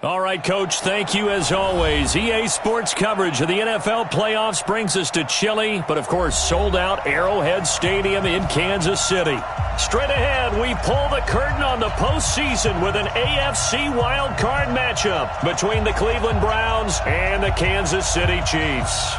All right, Coach, thank you as always. EA Sports coverage of the NFL playoffs brings us to chilly, but of course sold-out Arrowhead Stadium in Kansas City. Straight ahead, we pull the curtain on the postseason with an AFC Wildcard matchup between the Cleveland Browns and the Kansas City Chiefs.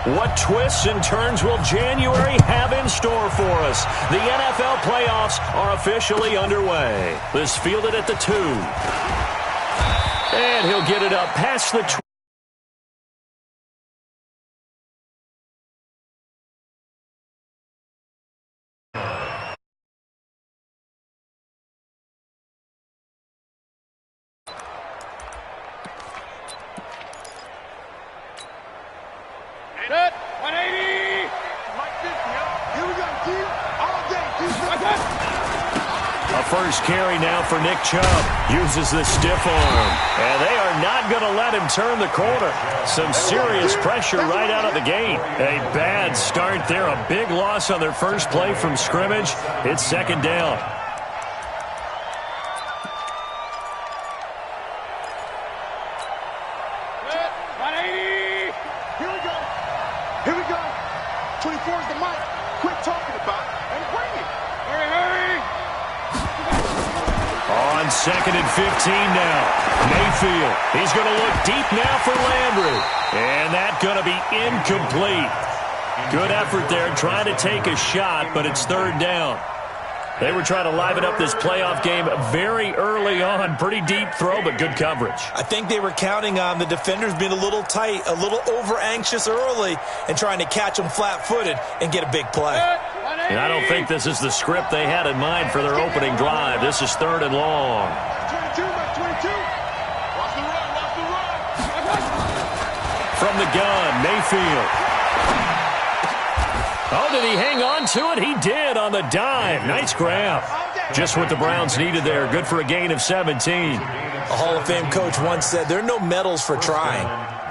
What twists and turns will January have in store for us? The NFL playoffs are officially underway. This fielded at the 2. And he'll get it up past the 20. First carry now for Nick Chubb. Uses the stiff arm. And they are not going to let him turn the corner. Some serious pressure right out of the gate. A bad start there. A big loss on their first play from scrimmage. It's second down. Here we go. 24 is the mic. Quit talking about it and bring it. Hurry. On 2nd and 15 now. Mayfield. He's going to look deep now for Landry. And that's going to be incomplete. Good effort there trying to take a shot, but it's third down. They were trying to liven up this playoff game very early on. Pretty deep throw, but good coverage. I think they were counting on the defenders being a little tight, a little over-anxious early, and trying to catch them flat-footed and get a big play. And I don't think this is the script they had in mind for their opening drive. This is third and long. 22. Watch the run. From the gun, Mayfield. Oh, did he hang on to it? He did on the dive. Nice grab. Just what the Browns needed there. Good for a gain of 17. A Hall of Fame coach once said, there are no medals for trying.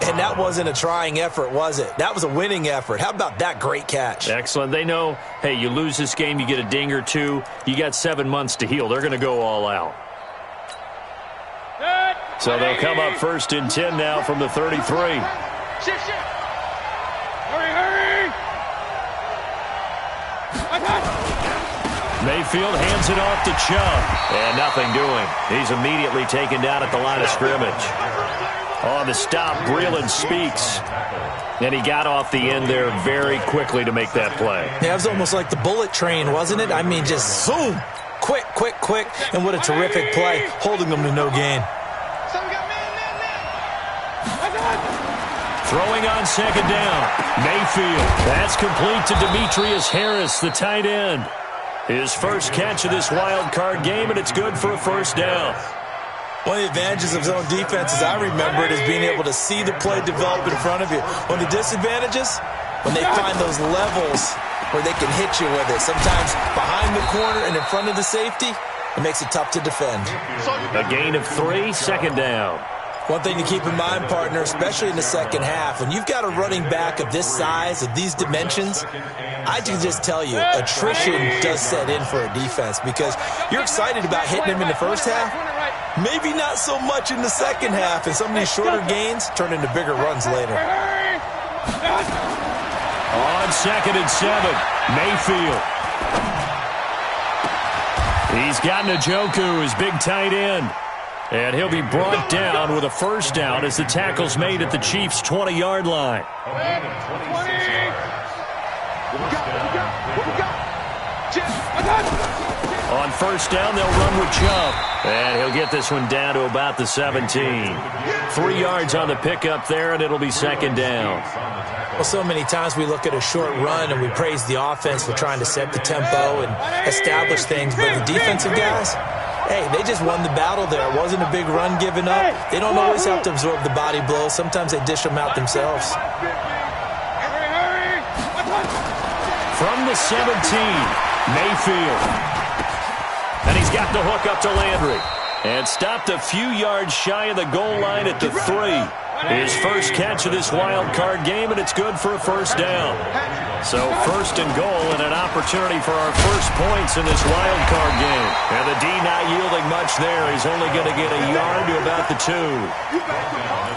And that wasn't a trying effort, was it? That was a winning effort. How about that great catch? Excellent. They know, hey, you lose this game, you get a ding or two. You got 7 months to heal. They're going to go all out. So they'll come up first and 10 now from the 33. Mayfield hands it off to Chubb. And nothing doing. He's immediately taken down at the line of scrimmage. On the stop, Breeland speaks. And he got off the end there very quickly to make that play. Yeah, it was almost like the bullet train, wasn't it? I mean, just zoom. Quick. And what a terrific play, holding them to no gain. Throwing on second down. Mayfield. That's complete to Demetrius Harris, the tight end. His first catch of this wild card game, and it's good for a first down. One of the advantages of zone defense, as I remember it, is being able to see the play develop in front of you. One of the disadvantages, when they find those levels where they can hit you with it, sometimes behind the corner and in front of the safety, it makes it tough to defend. A gain of 3, second down. One thing to keep in mind, partner, especially in the second half, when you've got a running back of this size, of these dimensions, I can just tell you, attrition does set in for a defense because you're excited about hitting him in the first half, maybe not so much in the second half, and some of these shorter gains turn into bigger runs later. On 2nd and 7, Mayfield. He's got Njoku, his big tight end. And he'll be brought down with a first down as the tackle's made at the Chiefs' 20-yard line. On first down, they'll run with Chubb. And he'll get this one down to about the 17. 3 yards on the pickup there, and it'll be second down. Well, so many times we look at a short run and we praise the offense for trying to set the tempo and establish things. But the defensive guys, hey, they just won the battle there. It wasn't a big run given up. They don't always have to absorb the body blows. Sometimes they dish them out themselves. From the 17, Mayfield. And he's got the hook up to Landry. And stopped a few yards shy of the goal line at the 3. His first catch of this wild card game, and it's good for a first down. So first and goal and an opportunity for our first points in this wild card game. And the D not yielding much there. He's only going to get a yard to about the 2.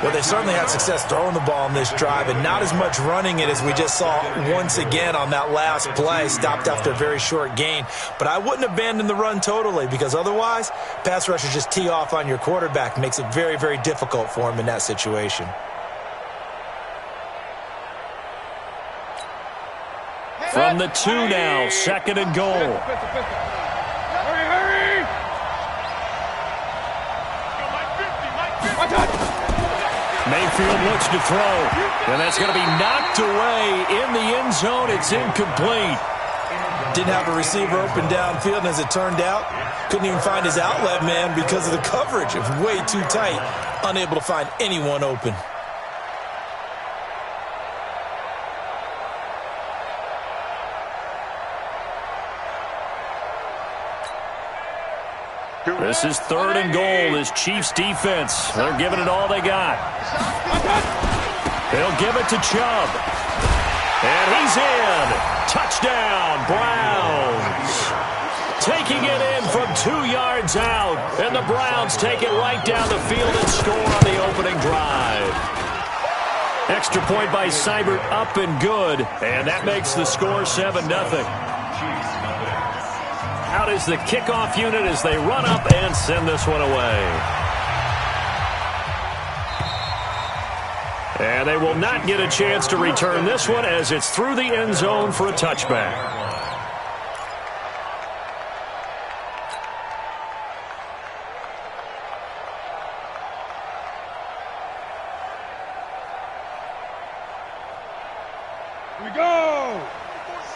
Well, they certainly had success throwing the ball on this drive and not as much running it as we just saw once again on that last play. Stopped after a very short gain. But I wouldn't abandon the run totally because otherwise, pass rushers just tee off on your quarterback. Makes it very, very difficult for him in that situation. From the 2 now, second and goal. Hurry! Mayfield looks to throw, and that's going to be knocked away in the end zone. It's incomplete. Didn't have a receiver open downfield, and as it turned out, couldn't even find his outlet man because of the coverage. It was way too tight, unable to find anyone open. This is third and goal. This Chiefs defense, they're giving it all they got. He'll give it to Chubb. And he's in. Touchdown, Browns. Taking it in from 2 yards out. And the Browns take it right down the field and score on the opening drive. Extra point by Seibert, up and good. And that makes the score 7-0. Out is the kickoff unit as they run up and send this one away. And they will not get a chance to return this one as it's through the end zone for a touchback. Here we go!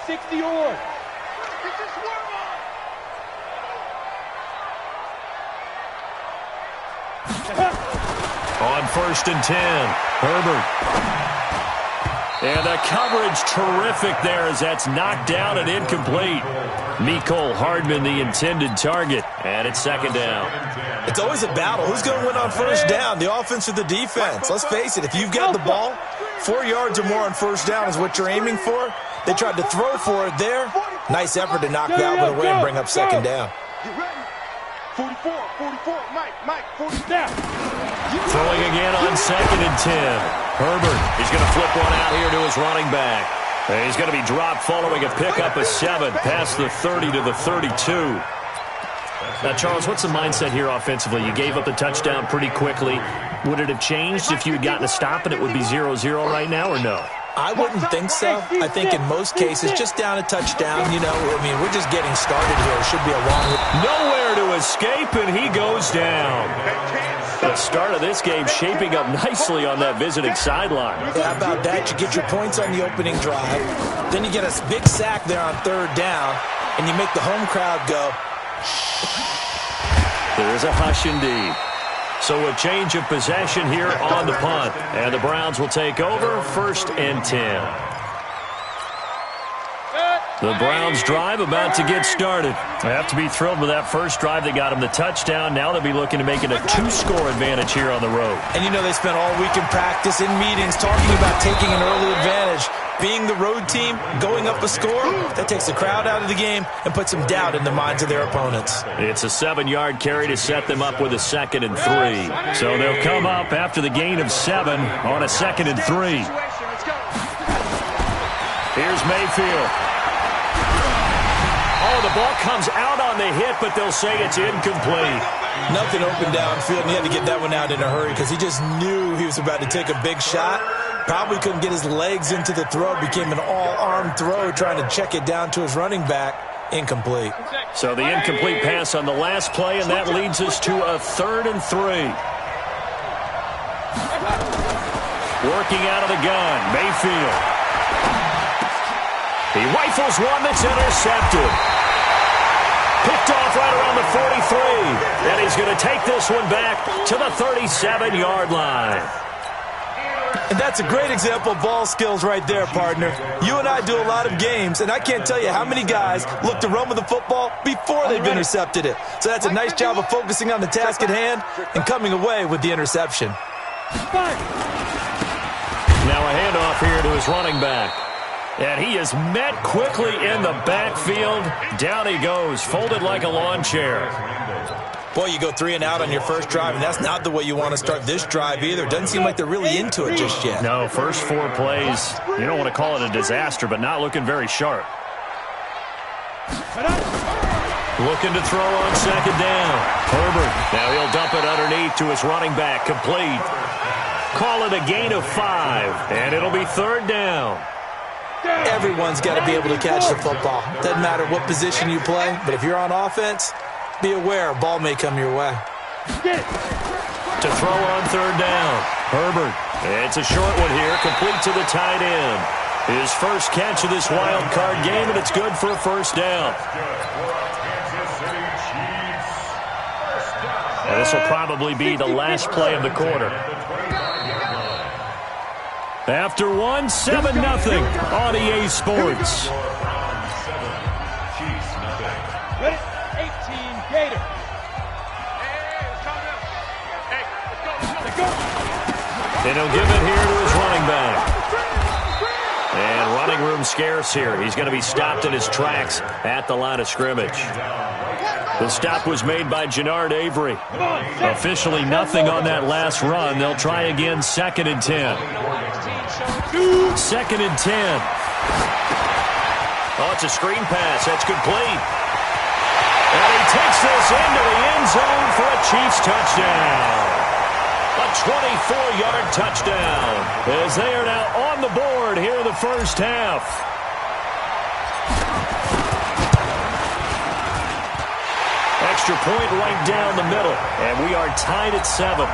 60 yards. On first and 10, Herbert. And the coverage terrific there as that's knocked down and incomplete. Mecole Hardman, the intended target, and it's second down. It's always a battle. Who's going to win on first down, the offense or the defense? Let's face it, if you've got the ball, 4 yards or more on first down is what you're aiming for. They tried to throw for it there. Nice effort to knock that one away and bring up second down. 44, Mike, 40 down. Throwing again on second and 10. Herbert, he's going to flip one out here to his running back. And he's going to be dropped following a pickup of 7 past the 30 to the 32. Now, Charles, what's the mindset here offensively? You gave up the touchdown pretty quickly. Would it have changed if you had gotten a stop and it would be 0-0 right now, or no? I wouldn't think so. I think in most cases, just down a touchdown, you know, I mean, we're just getting started here. It should be a long... Nowhere to escape, and he goes down. The start of this game shaping up nicely on that visiting sideline. Yeah, how about that? You get your points on the opening drive. Then you get a big sack there on third down, and you make the home crowd go... There is a hush indeed. So a change of possession here on the punt. And the Browns will take over first and 10. The Browns drive about to get started. They have to be thrilled with that first drive that got them the touchdown. Now they'll be looking to make it a 2-score advantage here on the road. And you know they spent all week in practice, in meetings, talking about taking an early advantage. Being the road team, going up a score, that takes the crowd out of the game and puts some doubt in the minds of their opponents. It's a 7-yard carry to set them up with a 2nd and 3. So they'll come up after the gain of 7 on a 2nd and 3. Here's Mayfield. Oh, the ball comes out on the hit, but they'll say it's incomplete. Nothing open downfield, and he had to get that one out in a hurry because he just knew he was about to take a big shot. Probably couldn't get his legs into the throw. Became an all-arm throw trying to check it down to his running back. Incomplete. So the incomplete pass on the last play, and that leads us to a 3rd and 3. Working out of the gun, Mayfield. He rifles one that's intercepted. Picked off right around the 43. And he's going to take this one back to the 37-yard line. And that's a great example of ball skills right there, partner. You and I do a lot of games, and I can't tell you how many guys look to run with the football before they've intercepted it. So that's a nice job of focusing on the task at hand and coming away with the interception. Now a handoff here to his running back. And he is met quickly in the backfield. Down he goes, folded like a lawn chair. Boy, you go 3 and out on your first drive, and that's not the way you want to start this drive either. Doesn't seem like they're really into it just yet. No, first 4 plays, you don't want to call it a disaster, but not looking very sharp. Looking to throw on second down. Herbert, now he'll dump it underneath to his running back, complete. Call it a gain of 5, and it'll be third down. Everyone's got to be able to catch the football. Doesn't matter what position you play, but if you're on offense, be aware a ball may come your way. To throw on third down. Herbert. It's a short one here, complete to the tight end. His first catch of this wild card game, and it's good for a first down. And this will probably be the last play of the quarter. After 1, 7-0 on EA Sports. Ready? 18, Gator. And he'll give it here to his running back. And running room scarce here. He's going to be stopped in his tracks at the line of scrimmage. The stop was made by Jannard Avery. Officially nothing on that last run. They'll try again, 2nd and 10. 2nd and 10. Oh, it's a screen pass. That's complete. And he takes this into the end zone for a Chiefs touchdown. A 24-yard touchdown as they are now on the board here in the first half. Extra point right down the middle, and we are tied at 7.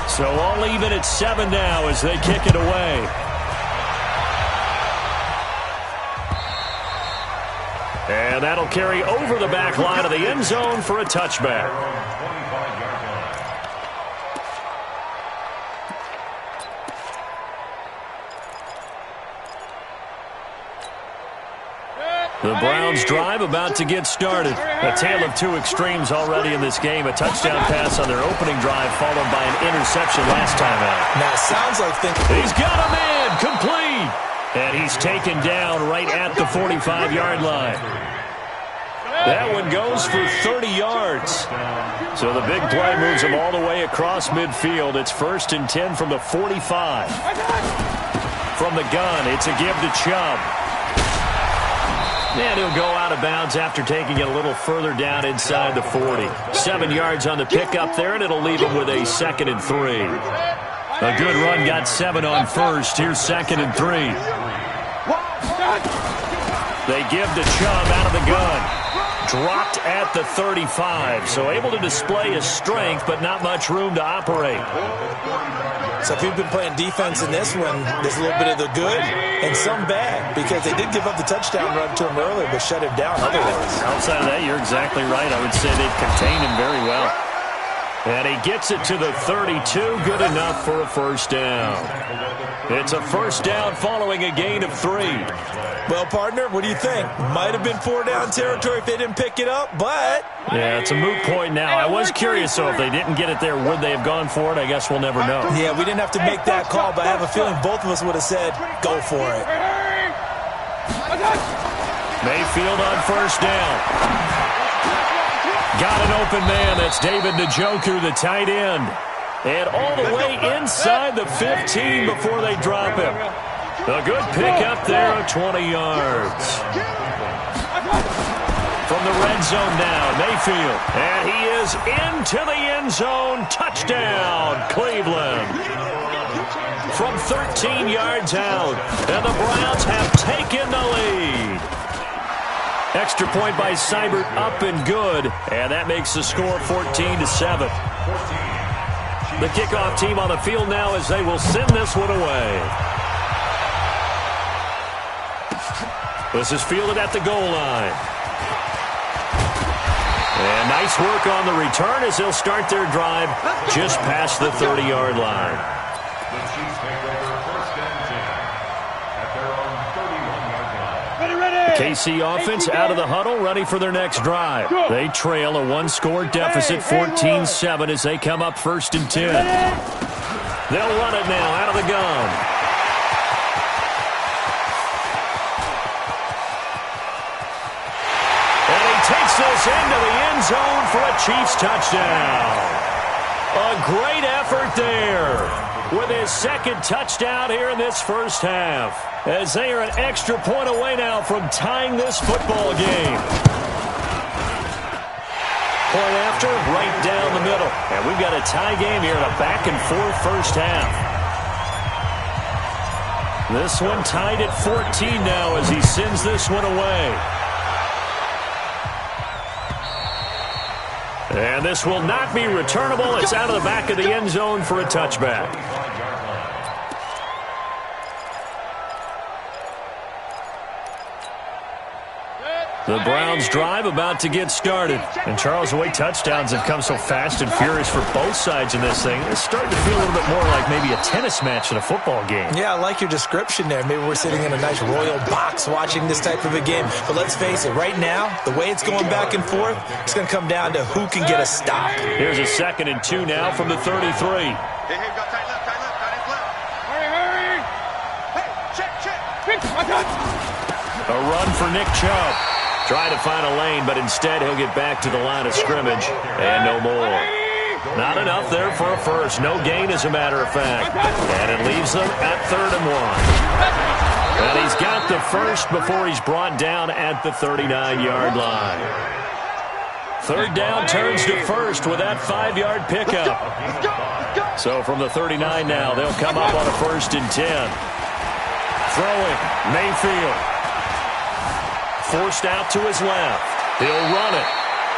So all even at 7 now as they kick it away. And that'll carry over the back line of the end zone for a touchback. The Browns drive about to get started. A tale of 2 extremes already in this game. A touchdown pass on their opening drive followed by an interception last time out. Now, it sounds like he's got a man, complete. And he's taken down right at the 45-yard line. That one goes for 30 yards. So the big play moves him all the way across midfield. It's 1st and 10 from the 45. From the gun, it's a give to Chubb. And he'll go out of bounds after taking it a little further down inside the 40. 7 yards on the pickup there, and it'll leave him with a 2nd and 3. A good run got 7 on first. Here's 2nd and 3. They give to Chubb out of the gun. Dropped at the 35, so able to display his strength, but not much room to operate. So if you've been playing defense in this one, there's a little bit of the good and some bad, because they did give up the touchdown run to him earlier, but shut him down otherwise. Outside of that, you're exactly right. I would say they've contained him very well. And he gets it to the 32, good enough for a first down. It's a first down following a gain of 3. Well, partner, what do you think? Might have been 4-down territory if they didn't pick it up, but... Yeah, it's a moot point now. I was curious, so if they didn't get it there, would they have gone for it? I guess we'll never know. Yeah, we didn't have to make that call, but I have a feeling both of us would have said, go for it. Mayfield on first down. Got an open man. That's David Njoku, the tight end. And all the way inside the 15 before they drop him. A good pickup there of 20 yards. From the red zone now, Mayfield. And he is into the end zone. Touchdown, Cleveland. From 13 yards out. And the Browns have taken the lead. Extra point by Seibert, up and good. And that makes the score 14-7. The kickoff team on the field now as they will send this one away. This is fielded at the goal line. And And nice work on the return as they'll start their drive just past the 30-yard line. The Chiefs take over first and 10 at their own 31-yard line. The KC offense out of the huddle, ready for their next drive. They trail a one-score deficit, 14-7, as they come up first and 10. They'll run it now out of the gun. And he takes this into the end zone for a Chiefs touchdown. A great effort there with his second touchdown here in this first half, as they are an extra point away now from tying this football game. Point after, right down the middle. And we've got a tie game here in a back-and-forth first half. This one tied at 14 now as he sends this one away. And this will not be returnable. It's out of the back of the end zone for a touchback. The Browns drive about to get started. And Charles, the way touchdowns have come so fast and furious for both sides in this thing, it's starting to feel a little bit more like maybe a tennis match than a football game. Yeah, I like your description there. Maybe we're sitting in a nice royal box watching this type of a game. But let's face it, right now, the way it's going back and forth, it's going to come down to who can get a stop. Here's a 2nd and 2 now from the 33. Hey, got tight left, tight left, tight left. Hurry! Hey, check. A run for Nick Chubb. Trying to find a lane, but instead he'll get back to the line of scrimmage, and no more. Not enough there for a first. No gain, as a matter of fact. And it leaves them at 3rd and 1. And he's got the first before he's brought down at the 39-yard line. 3rd down turns to first with that 5-yard pickup. So from the 39 now, they'll come up on a 1st and 10. Throwing, Mayfield. Forced out to his left. He'll run it.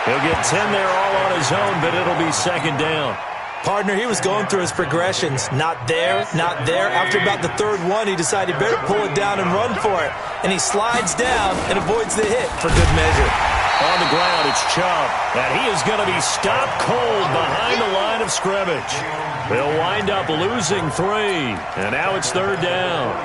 He'll get 10 there all on his own, but it'll be 2nd down. Partner, he was going through his progressions. Not there, not there. After about the 3rd one, he decided better pull it down and run for it. And he slides down and avoids the hit for good measure. On the ground, it's Chubb. And he is going to be stopped cold behind the line of scrimmage. They'll wind up losing 3. And now it's 3rd down.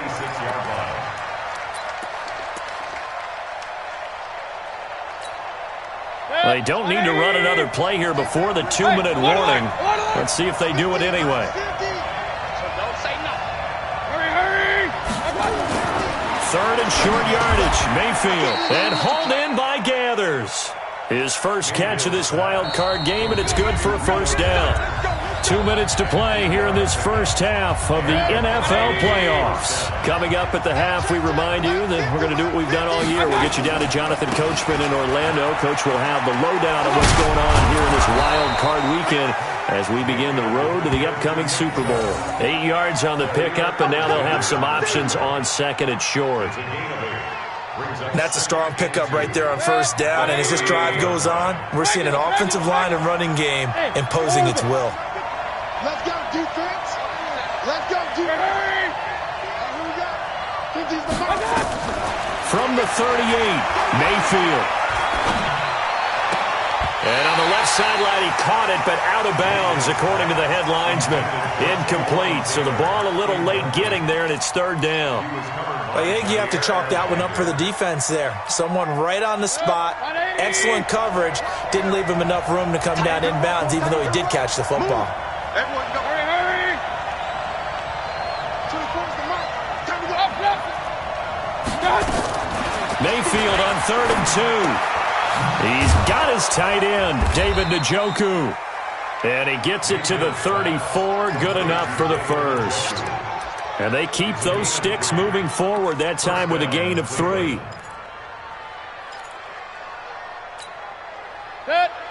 They don't need to run another play here before the 2-minute warning. Let's see if they do it anyway. Hurry! 3rd and short yardage. Mayfield. And hauled in by Gathers. His first catch of this wild card game, and it's good for a 1st down. 2 minutes to play here in this first half of the NFL playoffs. Coming up at the half, we remind you that we're going to do what we've done all year. We'll get you down to Jonathan Coachman in Orlando. Coach will have the lowdown of what's going on here in this wild card weekend as we begin the road to the upcoming Super Bowl. 8 yards on the pickup, and now they'll have some options on 2nd and short. That's a strong pickup right there on 1st down. And as this drive goes on, we're seeing an offensive line and running game imposing its will. Let's go, defense. Let's go, defense. From the 38, Mayfield. And on the left sideline, he caught it, but out of bounds, according to the head linesman. Incomplete, so the ball a little late getting there, and it's 3rd down. I think you have to chalk that one up for the defense there. Someone right on the spot, excellent coverage, didn't leave him enough room to come down inbounds, even though he did catch the football. Everyone go. Hurry! 24's the mark. Time to go. Up! Mayfield on 3rd and 2. He's got his tight end, David Njoku. And he gets it to the 34, good enough for the first. And they keep those sticks moving forward, that time with a gain of 3.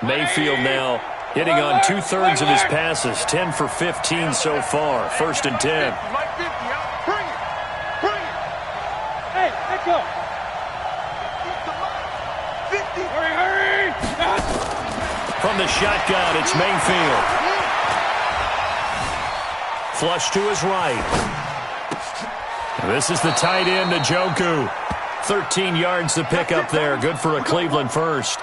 Mayfield now hitting on 2/3 of his passes, 10 for 15 so far. 1st and 10. Bring it. Hey, let's go. 50. Hurry! From the shotgun, it's Mayfield. Flush to his right. This is the tight end, Njoku. 13 yards to pick up there. Good for a Cleveland first.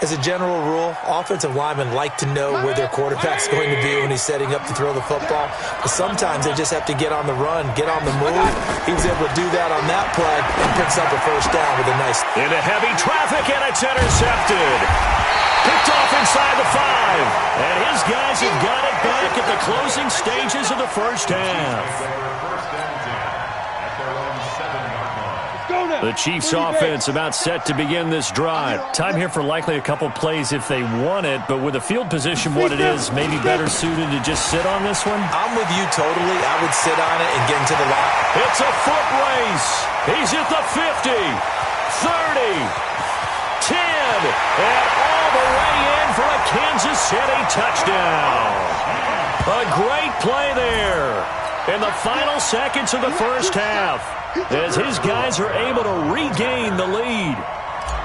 As a general rule, offensive linemen like to know where their quarterback's going to be when he's setting up to throw the football. But sometimes they just have to get on the run, get on the move. He was able to do that on that play and picks up a first down with a nice... Into heavy traffic, and it's intercepted. Picked off inside the 5. And his guys have got it back at the closing stages of the first half. The Chiefs offense about set to begin this drive. Time here for likely a couple plays if they want it, but with the field position what it is, maybe better suited to just sit on this one? I'm with you totally. I would sit on it and get into the line. It's a foot race. He's at the 50, 30, 10, and all the way in for a Kansas City touchdown. A great play there in the final seconds of the first half, as his guys are able to regain the lead.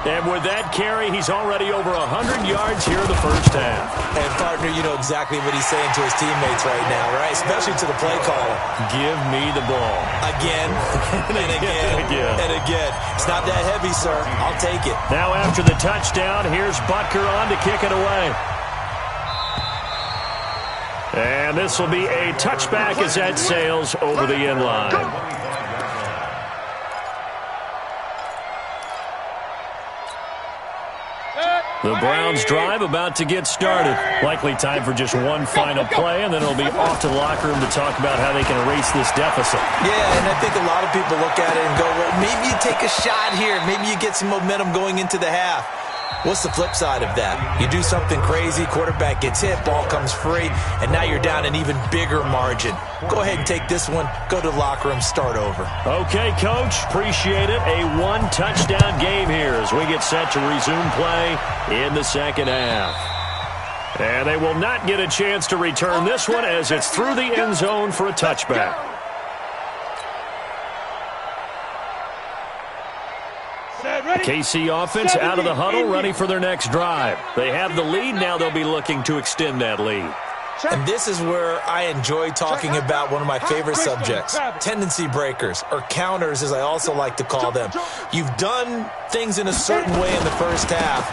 And with that carry, he's already over 100 yards here in the first half. And, partner, you know exactly what he's saying to his teammates right now, right? Especially to the play caller. Give me the ball. Again, and again, and again. It's not that heavy, sir. I'll take it. Now after the touchdown, here's Butker on to kick it away. And this will be a touchback as that sails over the end line. The Browns drive about to get started. Likely time for just one final play, and then it'll be off to the locker room to talk about how they can erase this deficit. Yeah, and I think a lot of people look at it and go, well, maybe you take a shot here. Maybe you get some momentum going into the half. What's the flip side of that? You do something crazy, quarterback gets hit, ball comes free, and now you're down an even bigger margin. Go ahead and take this one, go to the locker room, start over. Okay, Coach, appreciate it. A one-touchdown game here as we get set to resume play in the second half. And they will not get a chance to return this one as it's through the end zone for a touchback. KC offense out of the huddle, ready for their next drive. They have the lead. Now they'll be looking to extend that lead. And this is where I enjoy talking about one of my favorite subjects, tendency breakers, or counters as I also like to call them. You've done things in a certain way in the first half,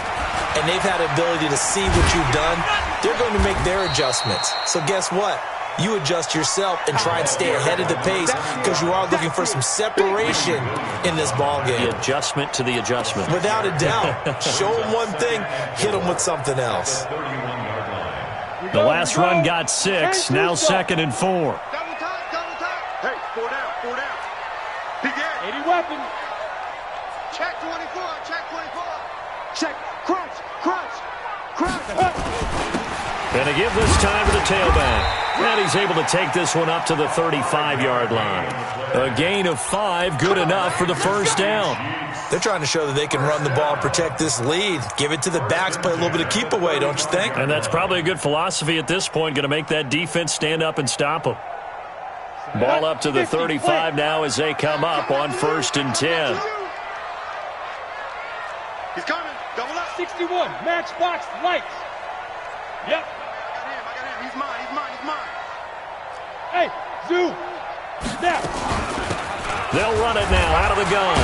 and they've had the ability to see what you've done. They're going to make their adjustments. So guess what? You adjust yourself and try and stay ahead of the pace because you are looking for some separation in this ball game. The adjustment to the adjustment. Without a doubt. Show them one thing, hit them with something else. The last run got 6, now 2nd and 4. Double time. Hey, 4 down. Begin. 80 weapon. Check 24. Check. Crunch. And to give this time to the tailback. And he's able to take this one up to the 35-yard line. A gain of 5, good enough for the first down. They're trying to show that they can run the ball and protect this lead. Give it to the backs, play a little bit of keep away, don't you think? And that's probably a good philosophy at this point, going to make that defense stand up and stop them. Ball up to the 35 now as they come up on 1st and 10. He's coming. Double up. 61. Match box lights. Yep. I got him. He's mine. Hey, Zoo. Snap. They'll run it now out of the gun.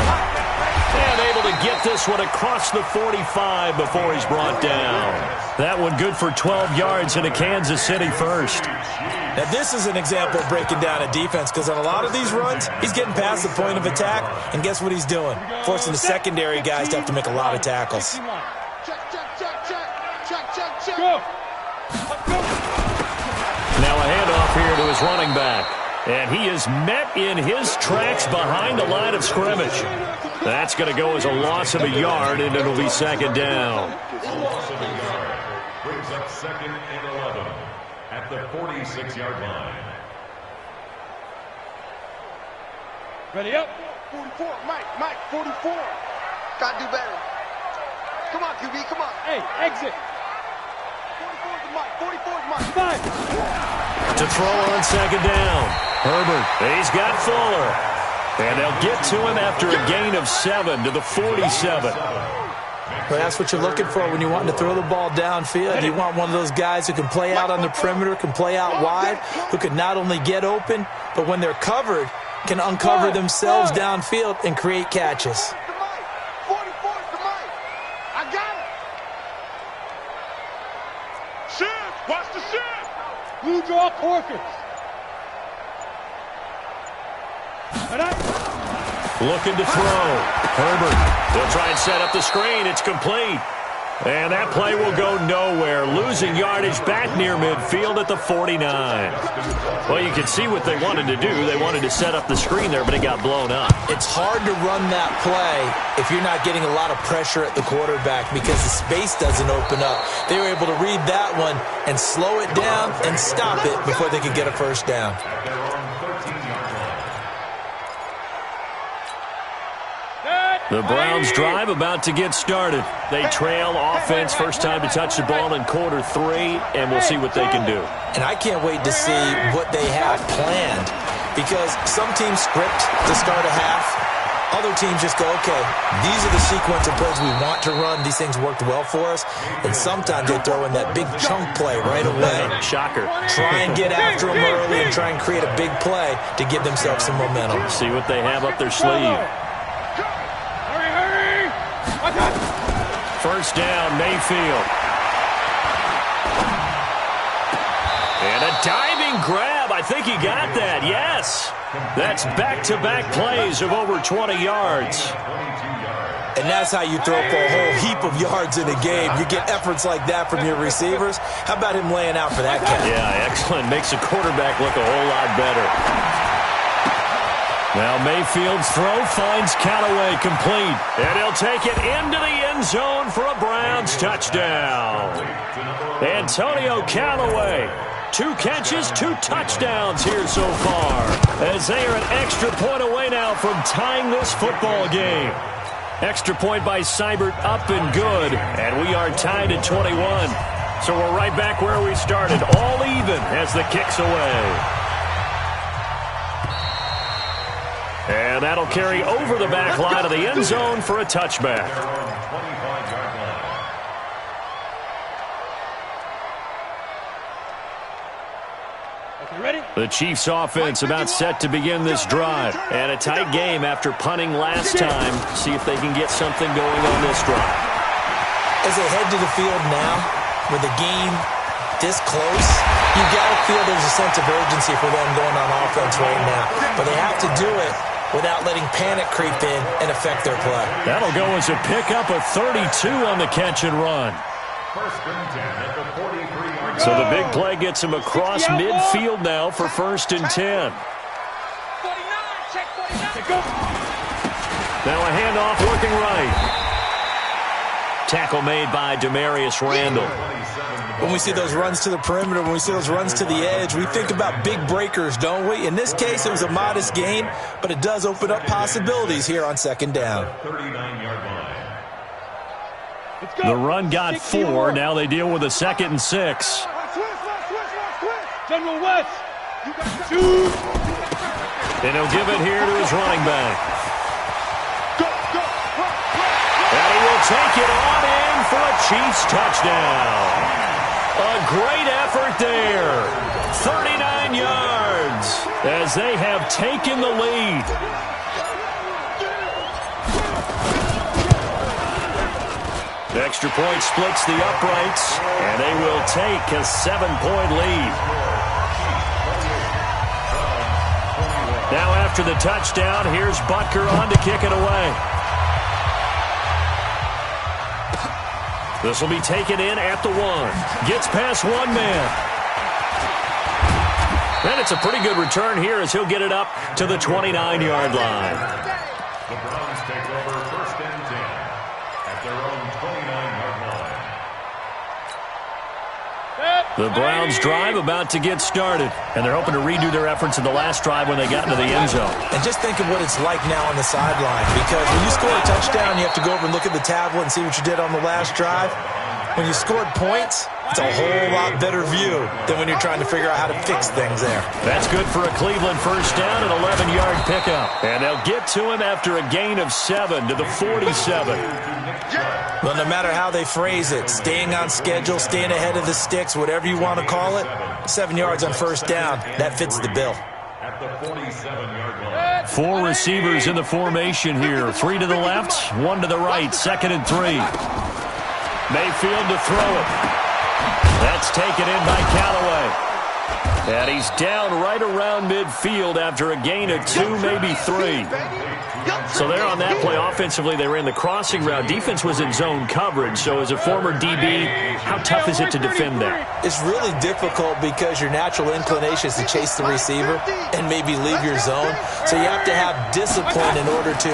And able to get this one across the 45 before he's brought down. That one good for 12 yards in a Kansas City first. Now, this is an example of breaking down a defense because on a lot of these runs, he's getting past the point of attack, and guess what he's doing? Forcing the secondary guys to have to make a lot of tackles. Check. Go. Now a handoff here to his running back. And he is met in his tracks behind the line of scrimmage. That's going to go as a loss of a yard, and it'll be 2nd down. Loss of a yard brings up 2nd and 11 at the 46-yard line. Ready up. 44. Mike. 44. Got to do better. Come on, QB. Come on. Hey, exit. 44's Mike. 5. To throw on 2nd down. Herbert, he's got Fuller. And they'll get to him after a gain of 7 to the 47. Well, that's what you're looking for when you want to throw the ball downfield. You want one of those guys who can play out on the perimeter, can play out wide, who can not only get open, but when they're covered, can uncover themselves downfield and create catches. draw forfeits. Looking to throw. Herbert. They'll try and set up the screen. It's complete. And that play will go nowhere. Losing yardage back near midfield at the 49. Well, you can see what they wanted to do. They wanted to set up the screen there, but it got blown up. It's hard to run that play if you're not getting a lot of pressure at the quarterback because the space doesn't open up. They were able to read that one and slow it down and stop it before they could get a first down. The Browns drive about to get started. They trail offense, first time to touch the ball in quarter 3, and we'll see what they can do. And I can't wait to see what they have planned because some teams script to start a half. Other teams just go, okay, these are the sequence of plays we want to run. These things worked well for us. And sometimes they throw in that big chunk play right away. Shocker. Try and get after them early and try and create a big play to give themselves some momentum. See what they have up their sleeve. First down, Mayfield. And a diving grab. I think he got that, yes. That's back-to-back plays of over 20 yards. And that's how you throw for a whole heap of yards in a game. You get efforts like that from your receivers. How about him laying out for that catch? Yeah, excellent. Makes the quarterback look a whole lot better. Now Mayfield's throw finds Callaway complete. And he'll take it into the end zone for a Browns touchdown. Antonio Callaway, 2 catches, 2 touchdowns here so far. As they are an extra point away now from tying this football game. Extra point by Seibert up and good. And we are tied at 21. So we're right back where we started. All even as the kick's away. And that'll carry over the back line of the end zone for a touchback. The Chiefs offense about set to begin this drive. And a tight game after punting last time. See if they can get something going on this drive. As they head to the field now, with the game this close, you got to feel there's a sense of urgency for them going on offense right now. But they have to do it without letting panic creep in and affect their play. That'll go as a pickup of 32 on the catch and run. So the big play gets him across midfield now for 1st and 10. Now a handoff working right. Tackle made by Demarius Randall. When we see those runs to the perimeter, when we see those runs to the edge, we think about big breakers, don't we? In this case, it was a modest gain, but it does open up possibilities here on 2nd down. The run got 4. Now they deal with a 2nd and 6. General West. And he'll give it here to his running back. And he will take it on in for a Chiefs touchdown. A great effort there. 39 yards as they have taken the lead. The extra point splits the uprights, and they will take a 7-point lead. Now after the touchdown, here's Butker on to kick it away. This will be taken in at the 1. Gets past one man. And it's a pretty good return here as he'll get it up to the 29-yard line. The Browns take over 1st and 10 at their own 29-yard line. The Browns drive about to get started. And they're hoping to redo their efforts in the last drive when they got into the end zone. And just think of what it's like now on the sideline. Because when you score a touchdown, you have to go over and look at the tablet and see what you did on the last drive. When you scored points, it's a whole lot better view than when you're trying to figure out how to fix things there. That's good for a Cleveland first down, an 11-yard pickup. And they'll get to him after a gain of 7 to the 47. Well, no matter how they phrase it, staying on schedule, staying ahead of the sticks, whatever you want to call it, 7 yards on first down, that fits the bill. At the 47-yard line. 4 receivers in the formation here. 3 to the left, 1 to the right, 2nd and 3. Mayfield to throw it. That's taken in by Callaway. And he's down right around midfield after a gain of 2, maybe 3. So there on that play, offensively, they ran the crossing route. Defense was in zone coverage. So as a former DB, how tough is it to defend that? It's really difficult because your natural inclination is to chase the receiver and maybe leave your zone. So you have to have discipline in order to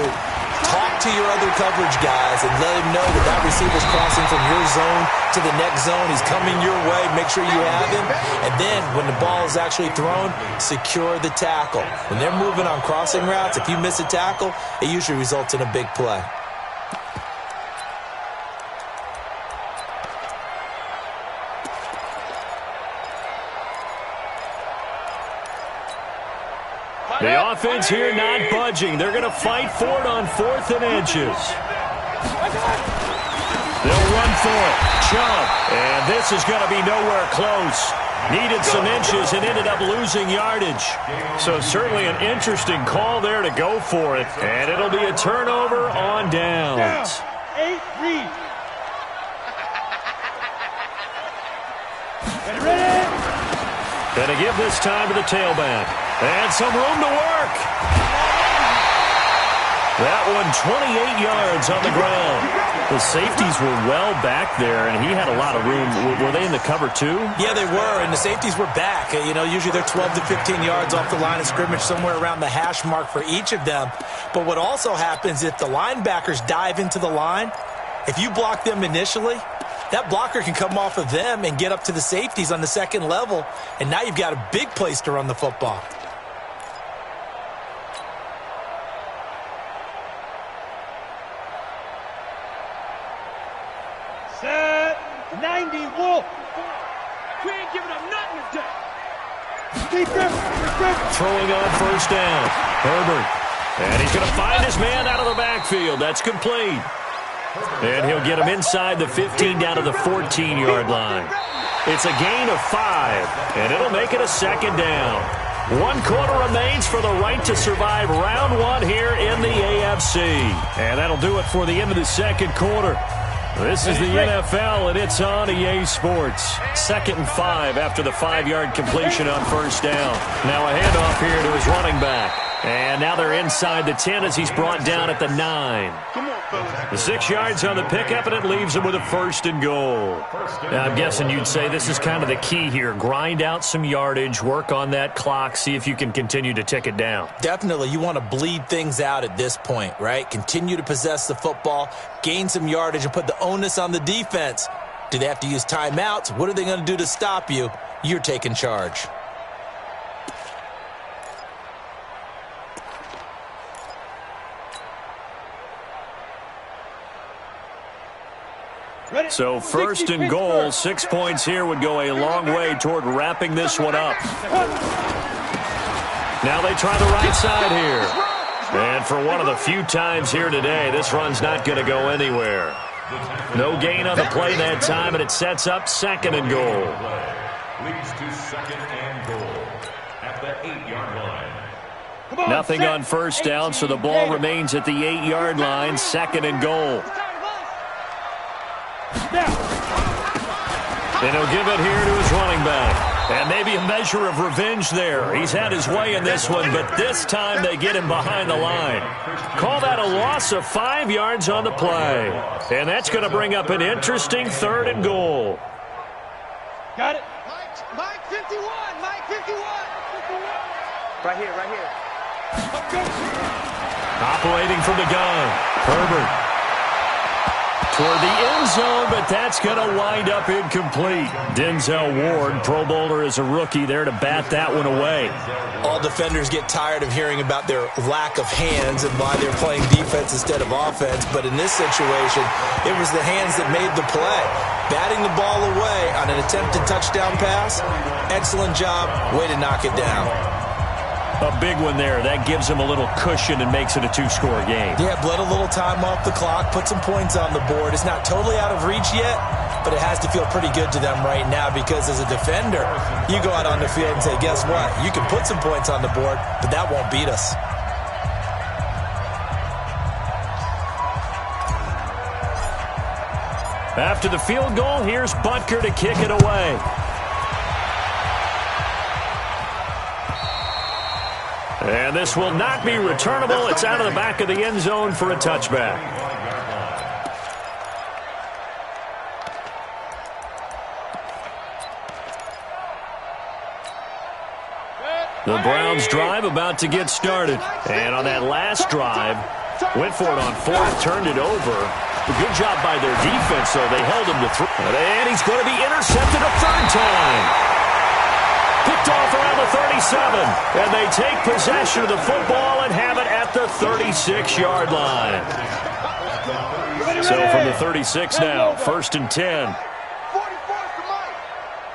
talk to your other coverage guys and let him know that that receiver's crossing from your zone to the next zone. He's coming your way. Make sure you have him. And then when the ball is actually thrown, secure the tackle. When they're moving on crossing routes, if you miss a tackle, it usually results in a big play. The offense here not budging. They're going to fight for it on 4th and inches. They'll run for it. Chubb. And this is going to be nowhere close. Needed some inches and ended up losing yardage. So certainly an interesting call there to go for it. And it'll be a turnover on downs. 8-3. Ready? Going to give this time to the tailback. And some room to work. That one 28 yards on the ground. The safeties were well back there, and he had a lot of room. Were they in the cover too? Yeah, they were, and the safeties were back. You know, usually they're 12 to 15 yards off the line of scrimmage, somewhere around the hash mark for each of them. But what also happens if the linebackers dive into the line, if you block them initially, that blocker can come off of them and get up to the safeties on the second level, and now you've got a big place to run the football. Set 90 Wolf. We ain't giving up nothing today. Throwing on 1st down. Herbert. And he's going to find his man out of the backfield. That's complete. And he'll get him inside the 15 down to the 14-yard line. It's a gain of 5, and it'll make it a 2nd down. 1 quarter remains for the right to survive round 1 here in the AFC. And that'll do it for the end of the 2nd quarter. This is the NFL, and it's on EA Sports. 2nd and 5 after the 5-yard completion on 1st down. Now a handoff here to his running back. And now they're inside the 10 as he's brought down at the 9. The 6 yards on the pickup, and it leaves him with a 1st and goal. Now, I'm guessing you'd say this is kind of the key here. Grind out some yardage, work on that clock, see if you can continue to tick it down. Definitely, you want to bleed things out at this point, right? Continue to possess the football, gain some yardage, and put the onus on the defense. Do they have to use timeouts? What are they going to do to stop you? You're taking charge. So 1st and goal, 6 points here would go a long way toward wrapping this one up. Now they try the right side here. And for one of the few times here today, this run's not going to go anywhere. No gain on the play that time, and it sets up 2nd and goal. Leads to 2nd and goal at the 8-yard line. Nothing on 1st down, so the ball remains at the 8-yard line, 2nd and goal. And he'll give it here to his running back. And maybe a measure of revenge there. He's had his way in this one, but this time they get him behind the line. Call that a loss of 5 yards on the play. And that's going to bring up an interesting 3rd and goal. Got it. Mike 51. Mike 51. Right here, right here. Operating from the gun. Herbert. Toward the end zone, but that's going to wind up incomplete. Denzel Ward, Pro Bowler as a rookie, there to bat that one away. All defenders get tired of hearing about their lack of hands and why they're playing defense instead of offense. But in this situation, it was the hands that made the play. Batting the ball away on an attempted touchdown pass, excellent job. Way to knock it down. A big one there. That gives him a little cushion and makes it a 2-score game. Yeah, bled a little time off the clock, put some points on the board. It's not totally out of reach yet, but it has to feel pretty good to them right now because as a defender, you go out on the field and say, guess what? You can put some points on the board, but that won't beat us. After the field goal, here's Butker to kick it away. And this will not be returnable. It's out of the back of the end zone for a touchback. The Browns drive about to get started. And on that last drive, went for it on fourth, turned it over. Good job by their defense, though. They held him to three. And he's going to be intercepted a third time. Picked off around the 37. And they take possession of the football and have it at the 36-yard line. So from the 36 now, 1st and 10.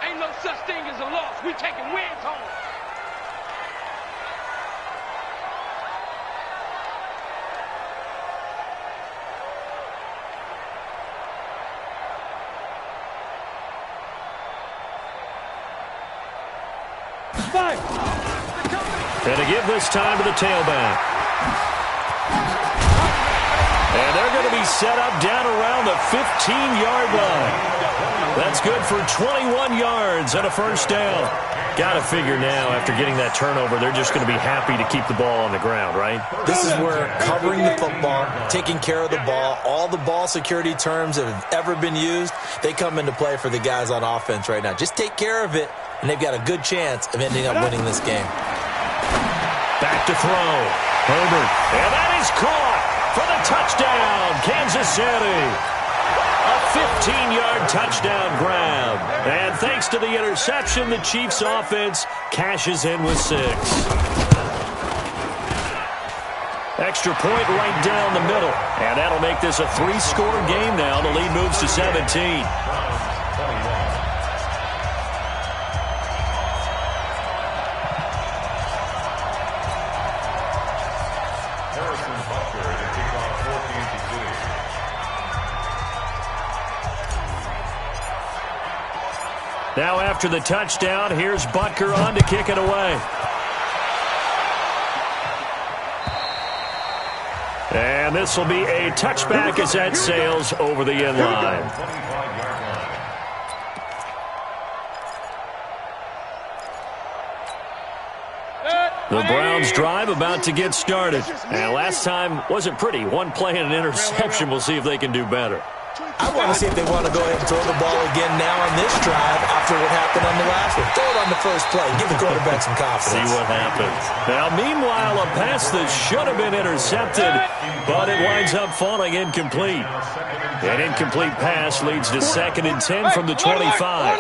Ain't no such thing as a loss. We taking wins home. And to give this time to the tailback. And they're going to be set up down around the 15-yard line. That's good for 21 yards and a first down. Got to figure now, after getting that turnover, they're just going to be happy to keep the ball on the ground, right? This is where covering the football, taking care of the ball, all the ball security terms that have ever been used, they come into play for the guys on offense right now. Just take care of it, and they've got a good chance of ending up winning this game. Back to throw. Herbert. And that is caught for the touchdown, Kansas City. A 15-yard touchdown grab. And thanks to the interception, the Chiefs' offense cashes in with 6. Extra point right down the middle. And that'll make this a 3-score game now. The lead moves to 17. Now after the touchdown, here's Butker on to kick it away. And this will be a touchback as that sails over the end line. The Browns drive about to get started. And last time wasn't pretty. One play and an interception. We'll see if they can do better. I want to see if they want to go ahead and throw the ball again now on this drive after what happened on the last one. Throw it on the first play. Give the quarterback some confidence. See what happens. Now, meanwhile, a pass that should have been intercepted, but it winds up falling incomplete. An incomplete pass leads to 2nd and 10 from the 25.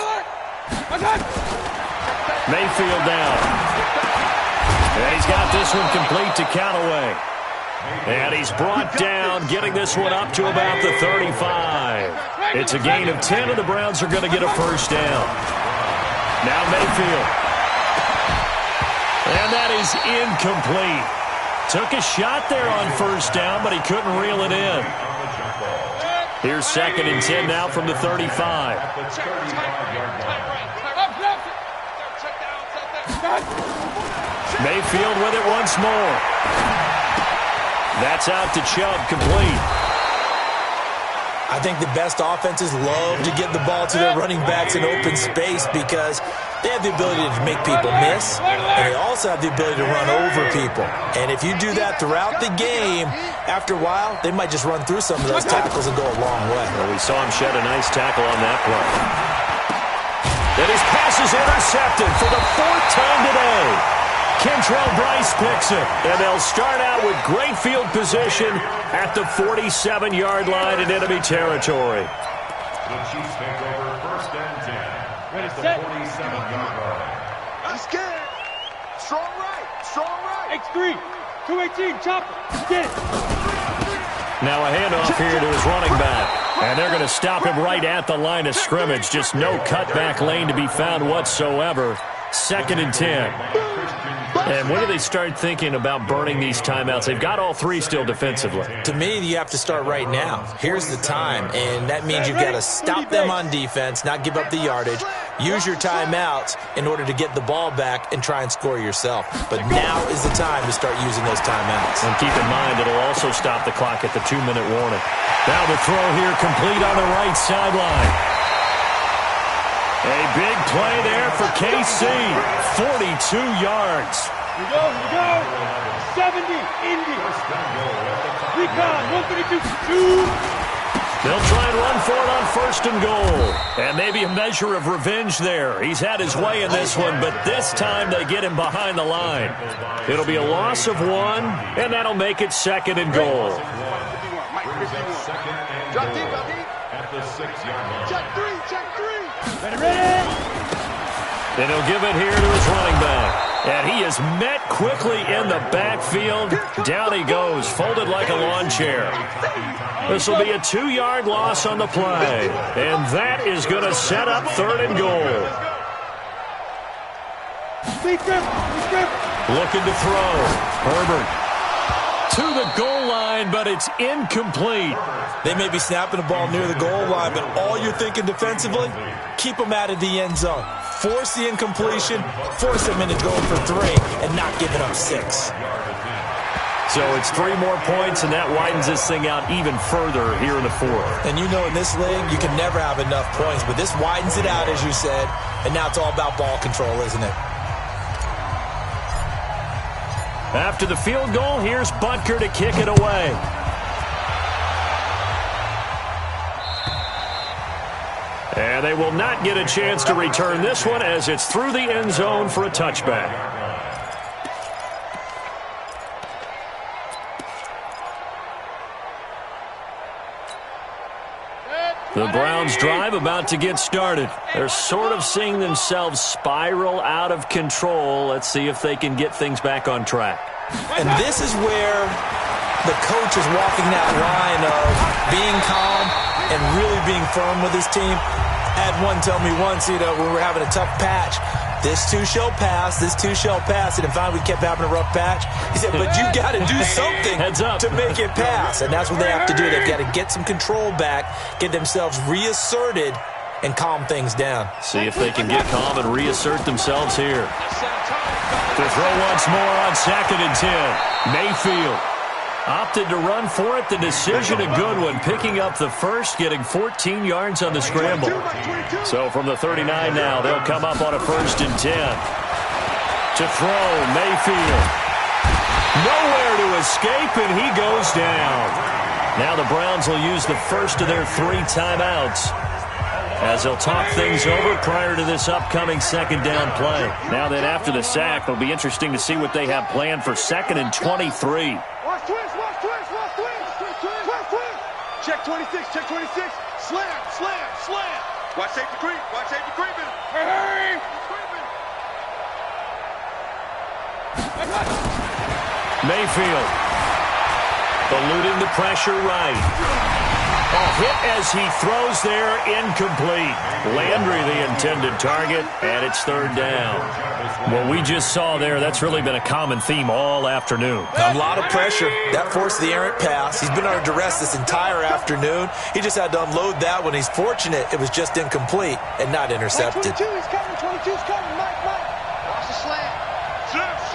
Mayfield down. And he's got this one complete to Callaway. And he's brought down, getting this one up to about the 35. It's a gain of 10, and the Browns are going to get a first down. Now Mayfield. And that is incomplete. Took a shot there on first down, but he couldn't reel it in. Here's 2nd and 10 now from the 35. Mayfield with it once more. That's out to Chubb, complete. I think the best offenses love to get the ball to their running backs in open space because they have the ability to make people miss, and they also have the ability to run over people. And if you do that throughout the game, after a while, they might just run through some of those tackles and go a long way. Well, we saw him shed a nice tackle on that play. And his pass is intercepted for the 4th time today. Kentrell Bryce picks it, and they'll start out with great field position at the 47-yard line in enemy territory. The Chiefs take over 1st and 10 at the 47-yard line. He's scared. Strong right. Strong right. X3. 218. Chopper. Get it. Now a handoff here to his running back. And they're going to stop him right at the line of scrimmage. Just no cutback lane to be found whatsoever. 2nd and 10. And when do they start thinking about burning these timeouts? They've got all 3 still defensively. To me, you have to start right now. Here's the time, and that means you've got to stop them on defense, not give up the yardage, use your timeouts in order to get the ball back and try and score yourself. But now is the time to start using those timeouts. And keep in mind, it'll also stop the clock at the 2-minute warning. Now the throw here complete on the right sideline. A big play there for KC. 42 yards. Here we go. 70, Indy. Recon, 132, 2. They'll try and run for it on 1st and goal. And maybe a measure of revenge there. He's had his way in this one, but this time they get him behind the line. It'll be a loss of 1, and that'll make it 2nd and goal. Drop deep, drop deep. At the 6-yard line. Check 3, check 3. Ready? And he'll give it here to his running back. And he is met quickly in the backfield. Down he goes, folded like a lawn chair. This will be a 2-yard loss on the play. And that is going to set up 3rd and goal. Looking to throw. Herbert to the goal line, but it's incomplete. They may be snapping the ball near the goal line, but all you're thinking defensively, keep them out of the end zone. Force the incompletion, force them into going for 3, and not giving up 6. So it's 3 more points, and that widens this thing out even further here in the 4th. And you know in this league, you can never have enough points, but this widens it out, as you said, and now it's all about ball control, isn't it? After the field goal, here's Butker to kick it away. And they will not get a chance to return this one as it's through the end zone for a touchback. The Browns drive about to get started. They're sort of seeing themselves spiral out of control. Let's see if they can get things back on track. And this is where the coach is walking that line of being calm and really being firm with his team. I had one tell me once, when we were having a tough patch, this too shall pass, this too shall pass. And finally we kept having a rough patch. He said, but you got to do something to make it pass. And that's what they have to do. They've got to get some control back, get themselves reasserted, and calm things down. See if they can get calm and reassert themselves here. To throw once more on 2nd and 10. Mayfield opted to run for it. The decision a good one. Picking up the first, getting 14 yards on the scramble. So from the 39 now, they'll come up on a 1st and 10. To throw, Mayfield. Nowhere to escape, and he goes down. Now the Browns will use the first of their 3 timeouts as they'll talk things over prior to this upcoming 2nd down play. Now then, after the sack, it'll be interesting to see what they have planned for 2nd and 23. Watch twist, watch twist, watch twist. Twist, twist. Check 26, check 26. Slam, slam, slam. Watch safety creep, watch safety creeping. Hurry! Mayfield eluding the pressure right. A hit as he throws there, incomplete. Landry the intended target, and it's 3rd down. What we just saw there, that's really been a common theme all afternoon. A lot of pressure. That forced the errant pass. He's been under duress this entire afternoon. He just had to unload that one. He's fortunate it was just incomplete and not intercepted. 22, he's coming, 22's coming. Mike. Watch the slam. Shift.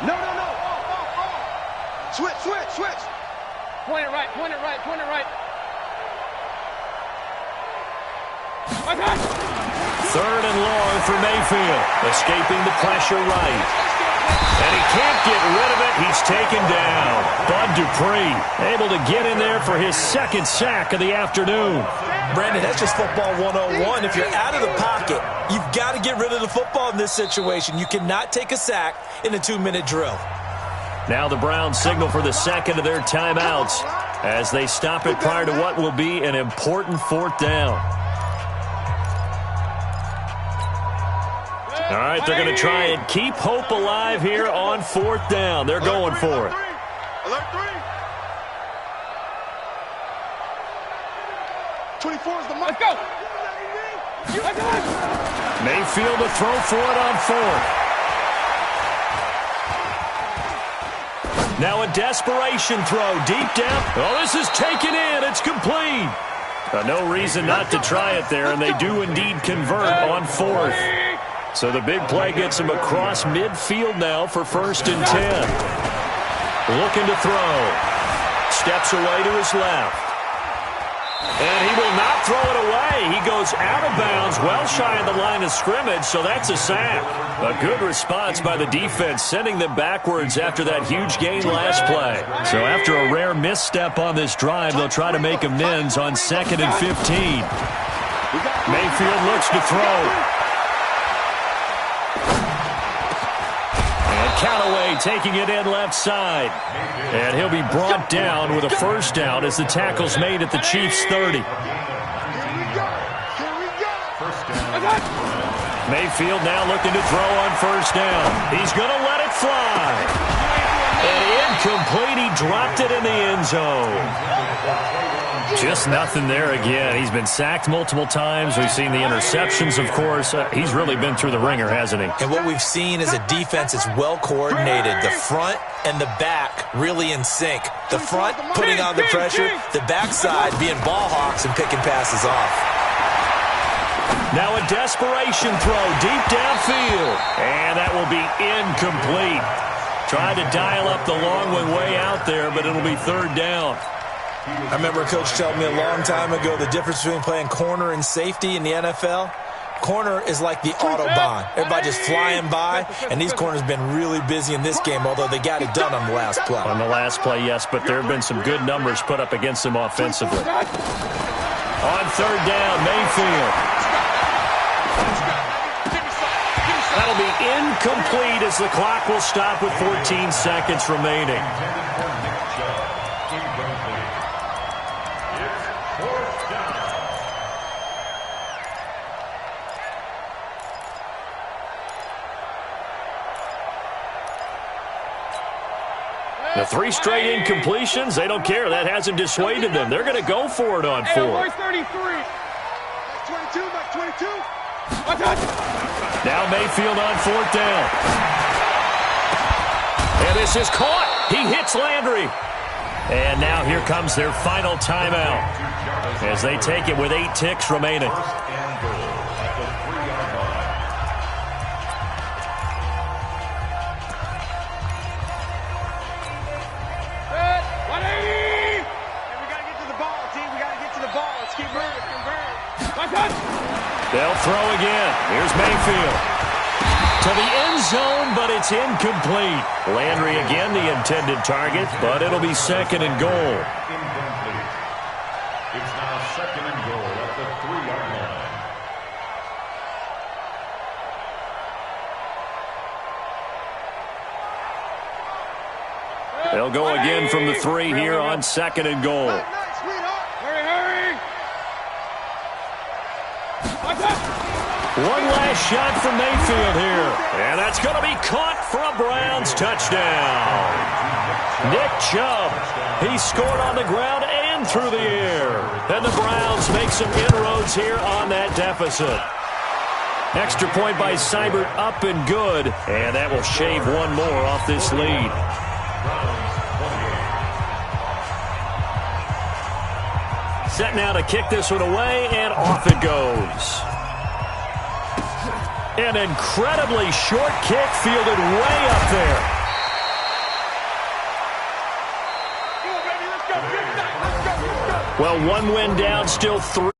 No. Switch. Point it right. 3rd and long for Mayfield, escaping the pressure right. And he can't get rid of it. He's taken down. Bud Dupree able to get in there for his 2nd sack of the afternoon. Brandon, that's just football 101. If you're out of the pocket, you've got to get rid of the football in this situation. You cannot take a sack in a 2-minute drill. Now the Browns signal for the 2nd of their timeouts as they stop it prior to what will be an important 4th down. All right, they're going to try and keep hope alive here on 4th down. They're going for it. Alert 3. 24 is the mark. Let's go. Mayfield to throw for it on 4th. Now a desperation throw deep down. Oh, this is taken in. It's complete. No reason not to try it there, and they do indeed convert on 4th. So the big play gets him across midfield now for 1st and 10. Looking to throw. Steps away to his left. And he will not throw it away. He goes out of bounds, well shy of the line of scrimmage, so that's a sack. A good response by the defense, sending them backwards after that huge gain last play. So after a rare misstep on this drive, they'll try to make amends on 2nd and 15. Mayfield looks to throw. Callaway taking it in left side. And he'll be brought down with a first down as the tackle's made at the Chiefs' 30. Mayfield now looking to throw on first down. He's going to let it fly. And incomplete. He dropped it in the end zone. Just nothing there again. He's been sacked multiple times. We've seen the interceptions, of course. He's really been through the ringer, hasn't he? And what we've seen is a defense that's well coordinated. The front and the back really in sync. The front putting on the pressure, the backside being ball hawks and picking passes off. Now a desperation throw deep downfield. And that will be incomplete. Tried to dial up the long one way out there, but it'll be third down. I remember a coach telling me a long time ago the difference between playing corner and safety in the NFL. Corner is like the Autobahn. Everybody just flying by, and these corners have been really busy in this game, although they got it done on the last play. On the last play, yes, but there have been some good numbers put up against them offensively. On third down, Mayfield. That'll be incomplete as the clock will stop with 14 seconds remaining. The 3 straight incompletions, they don't care. That hasn't dissuaded them. They're going to go for it on 4th. 33. 22, 22. Now Mayfield on 4th down. And this is caught. He hits Landry. And now here comes their final timeout as they take it with 8 ticks remaining. They'll throw again. Here's Mayfield. To the end zone, but it's incomplete. Landry again the intended target, but it'll be 2nd and goal. Incomplete. It's now 2nd and goal at the 3-yard line. They'll go again from the 3 here on 2nd and goal. One last shot from Mayfield here. And that's going to be caught for a Browns touchdown. Nick Chubb. He scored on the ground and through the air. And the Browns make some inroads here on that deficit. Extra point by Seibert up and good. And that will shave one more off this lead. Set now to kick this one away, and off it goes. An incredibly short kick fielded way up there. Well, one win down, still 3.